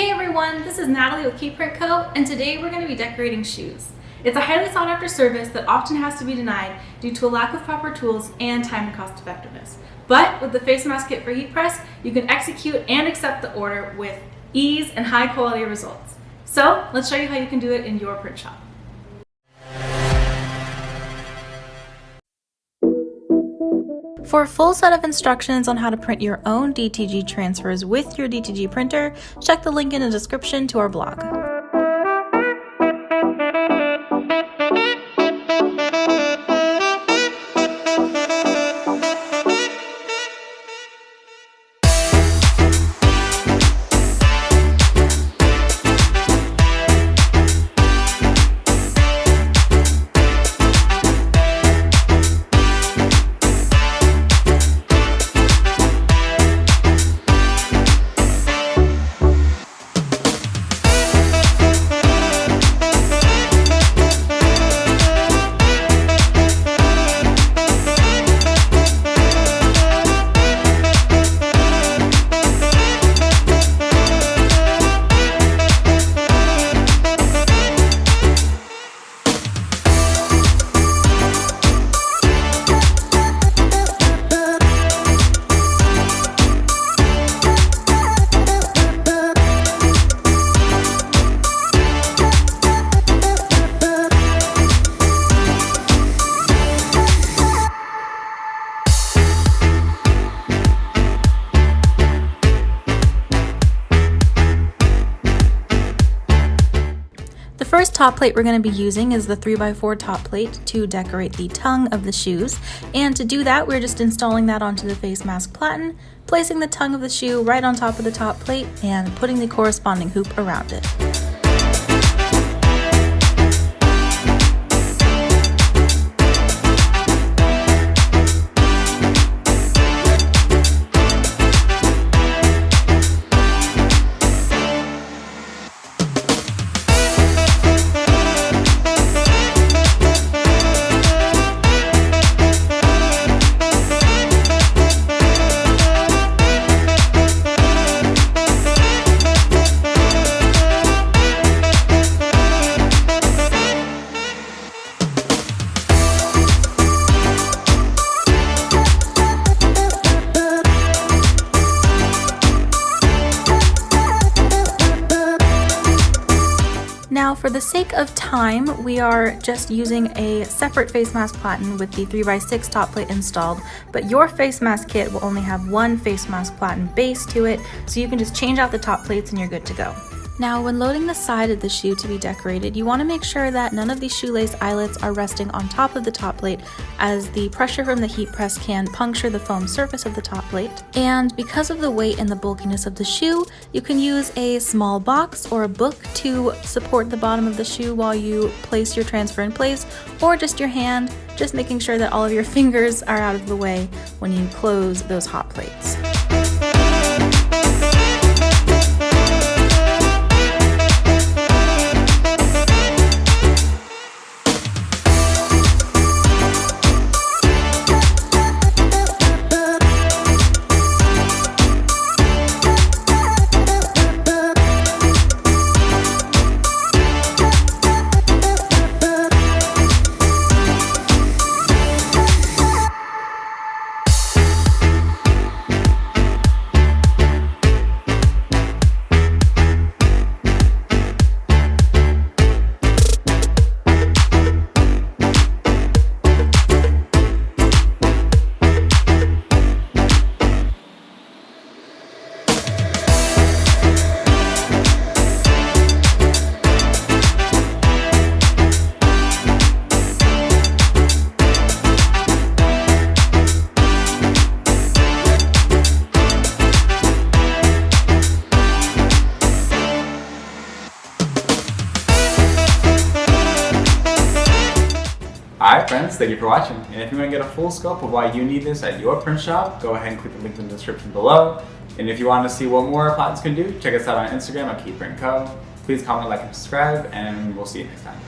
Hey everyone, this is Natalie with Keyprint Co. and today we're going to be decorating shoes. It's a highly sought after service that often has to be denied due to a lack of proper tools and time and cost effectiveness. But with the face mask kit for heat press, you can execute and accept the order with ease and high quality results. So let's show you how you can do it in your print shop. For a full set of instructions on how to print your own DTG transfers with your DTG printer, check the link in the description to our blog. The first top plate we're going to be using is the 3x4 top plate to decorate the tongue of the shoes, and to do that we're just installing that onto the face mask platen, placing the tongue of the shoe right on top of the top plate and putting the corresponding hoop around it. Now, for the sake of time, we are just using a separate face mask platen with the 3x6 top plate installed, but your face mask kit will only have one face mask platen base to it, so you can just change out the top plates and you're good to go. Now, when loading the side of the shoe to be decorated, you want to make sure that none of these shoelace eyelets are resting on top of the top plate, as the pressure from the heat press can puncture the foam surface of the top plate. And because of the weight and the bulkiness of the shoe, you can use a small box or a book to support the bottom of the shoe while you place your transfer in place, or just your hand, just making sure that all of your fingers are out of the way when you close those hot plates. Alright friends, thank you for watching, and if you want to get a full scope of why you need this at your print shop, go ahead and click the link in the description below. And if you want to see what more platens can do, check us out on Instagram at Keyprint Co. Please comment, like, and subscribe, and we'll see you next time.